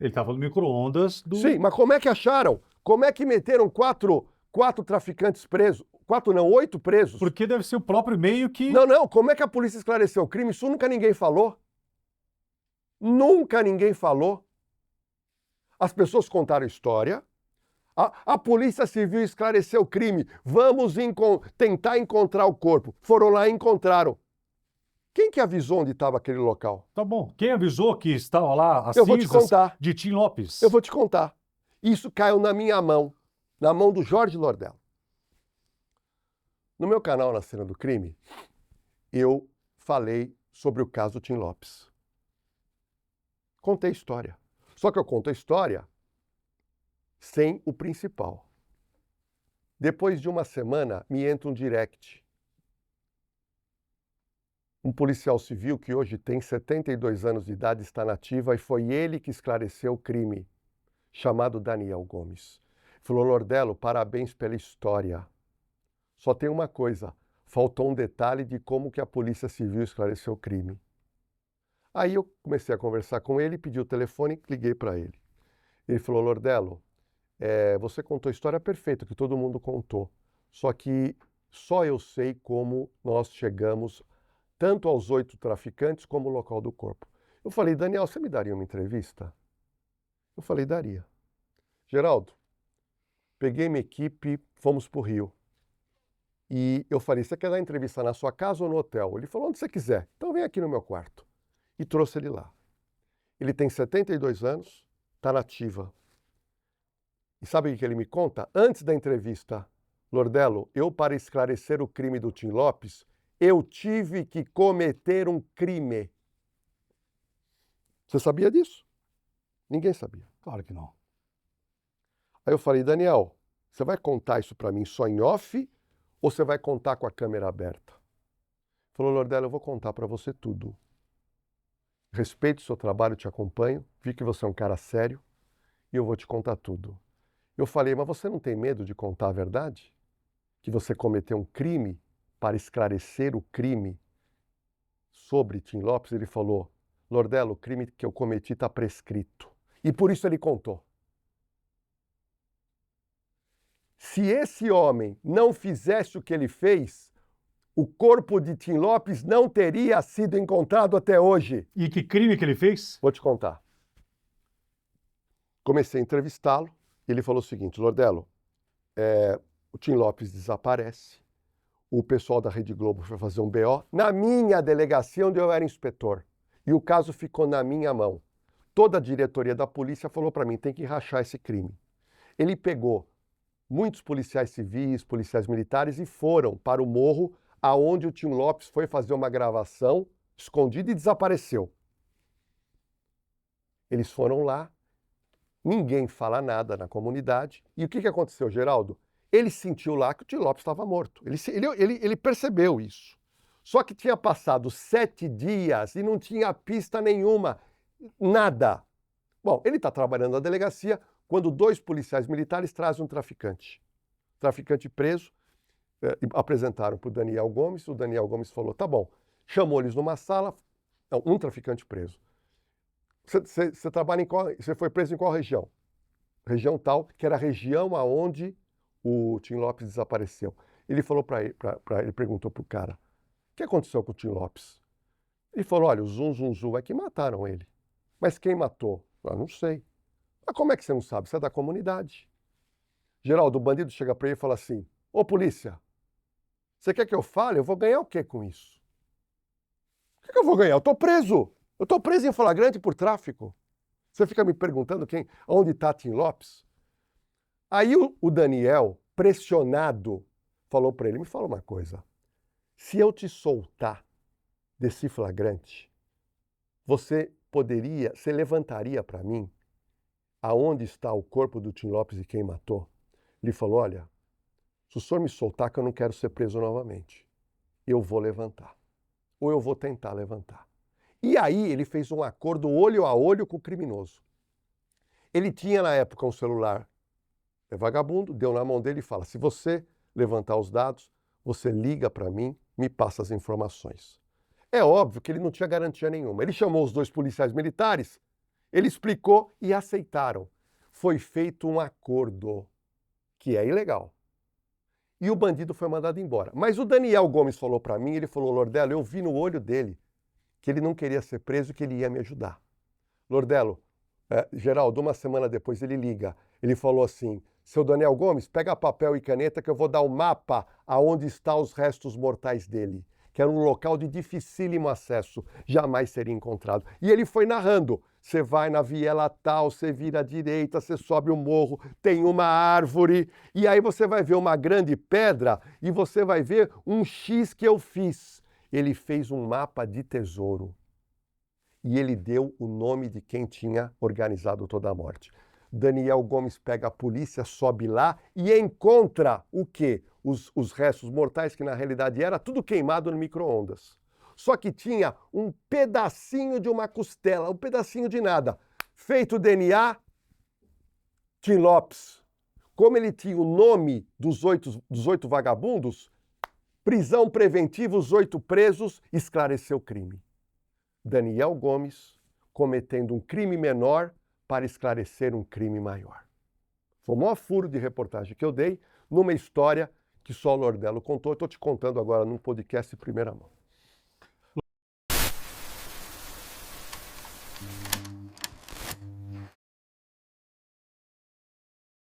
Ele estava no micro-ondas do... Sim, mas como é que acharam? Como é que meteram quatro traficantes presos? 4 não, 8 presos. Porque deve ser o próprio e-mail que... Não, como é que a polícia esclareceu o crime? Isso nunca ninguém falou. Nunca ninguém falou. As pessoas contaram história. A Polícia Civil esclareceu o crime. Vamos tentar encontrar o corpo. Foram lá e encontraram. Quem que avisou onde estava aquele local? Tá bom. Quem avisou que estavam lá as Eu vou te cinzas contar. de Tim Lopes? Eu vou te contar. Isso caiu na minha mão, na mão do Jorge Lordello. No meu canal Na Cena do Crime, eu falei sobre o caso do Tim Lopes. Contei a história. Só que eu conto a história sem o principal. Depois de uma semana, me entra um direct. Um policial civil que hoje tem 72 anos de idade, está na ativa, e foi ele que esclareceu o crime, chamado Daniel Gomes. Falou: Lordello, parabéns pela história. Só tem uma coisa, faltou um detalhe de como que a Polícia Civil esclareceu o crime. Aí eu comecei a conversar com ele, pedi o telefone, liguei para ele. Ele falou: Lordello, você contou a história perfeita, que todo mundo contou. Só que só eu sei como nós chegamos tanto aos 8 traficantes como o local do corpo. Eu falei: Daniel, você me daria uma entrevista? Eu falei: daria. Geraldo, peguei minha equipe, fomos para o Rio. E eu falei: você quer dar entrevista na sua casa ou no hotel? Ele falou: onde você quiser. Então vem aqui no meu quarto. E trouxe ele lá. Ele tem 72 anos, está na ativa. E sabe o que ele me conta? Antes da entrevista: Lordello, eu, para esclarecer o crime do Tim Lopes, eu tive que cometer um crime. Você sabia disso? Ninguém sabia. Claro que não. Aí eu falei: Daniel, você vai contar isso para mim só em off ou você vai contar com a câmera aberta? Ele falou: Lordello, eu vou contar para você tudo. Respeito o seu trabalho, te acompanho, vi que você é um cara sério e eu vou te contar tudo. Eu falei: mas você não tem medo de contar a verdade? Que você cometeu um crime para esclarecer o crime sobre Tim Lopes? Ele falou: Lordello, o crime que eu cometi está prescrito. E por isso ele contou. Se esse homem não fizesse o que ele fez, o corpo de Tim Lopes não teria sido encontrado até hoje. E que crime que ele fez? Vou te contar. Comecei a entrevistá-lo e ele falou o seguinte: Lordello, o Tim Lopes desaparece, o pessoal da Rede Globo foi fazer um BO na minha delegacia onde eu era inspetor e o caso ficou na minha mão. Toda a diretoria da polícia falou para mim: tem que rachar esse crime. Ele pegou muitos policiais civis, policiais militares e foram para o morro aonde o Tim Lopes foi fazer uma gravação escondida e desapareceu. Eles foram lá, ninguém fala nada na comunidade. E o que aconteceu, Geraldo? Ele sentiu lá que o Tim Lopes estava morto. Ele percebeu isso. Só que tinha passado 7 dias e não tinha pista nenhuma, nada. Bom, ele está trabalhando na delegacia quando 2 policiais militares trazem um traficante. Traficante preso, apresentaram para o Daniel Gomes. O Daniel Gomes falou: tá bom. Chamou eles numa sala, não, um traficante preso. Você trabalha você foi preso em qual região? Região tal, que era a região aonde o Tim Lopes desapareceu. Ele falou ele perguntou para o cara: o que aconteceu com o Tim Lopes? Ele falou: olha, o zum é que mataram ele. Mas quem matou? Eu não sei. Mas como é que você não sabe? Você é da comunidade. Geraldo, o bandido chega para ele e fala assim: ô polícia, você quer que eu fale? Eu vou ganhar o quê com isso? O que eu vou ganhar? Eu estou preso. Eu estou preso em flagrante por tráfico. Você fica me perguntando onde está Tim Lopes? Aí o Daniel, pressionado, falou para ele: me fala uma coisa. Se eu te soltar desse flagrante, você levantaria para mim aonde está o corpo do Tim Lopes e quem matou? Ele falou: olha, se o senhor me soltar, que eu não quero ser preso novamente, eu vou levantar. Ou eu vou tentar levantar. E aí ele fez um acordo olho a olho com o criminoso. Ele tinha na época um celular vagabundo, deu na mão dele e fala: se você levantar os dados, você liga para mim, me passa as informações. É óbvio que ele não tinha garantia nenhuma. Ele chamou os 2 policiais militares Ele explicou e aceitaram. Foi feito um acordo, que é ilegal. E o bandido foi mandado embora. Mas o Daniel Gomes falou para mim, ele falou, Lordelo, eu vi no olho dele que ele não queria ser preso e que ele ia me ajudar. Lordelo, Geraldo, uma semana depois ele liga. Ele falou assim, seu Daniel Gomes, pega papel e caneta que eu vou dar o mapa aonde estão os restos mortais dele, que era um local de dificílimo acesso, jamais seria encontrado. E ele foi narrando, você vai na viela tal, você vira à direita, você sobe o morro, tem uma árvore, e aí você vai ver uma grande pedra e você vai ver um X que eu fiz. Ele fez um mapa de tesouro e ele deu o nome de quem tinha organizado toda a morte. Daniel Gomes pega a polícia, sobe lá e encontra o quê? Os restos mortais, que na realidade era tudo queimado no micro-ondas. Só que tinha um pedacinho de uma costela, um pedacinho de nada. Feito o DNA, Tim Lopes. Como ele tinha o nome dos oito vagabundos, prisão preventiva, os 8 presos, esclareceu o crime. Daniel Gomes cometendo um crime menor para esclarecer um crime maior. Foi o maior furo de reportagem que eu dei numa história que só o Lordelo contou. Eu estou te contando agora num podcast em primeira mão.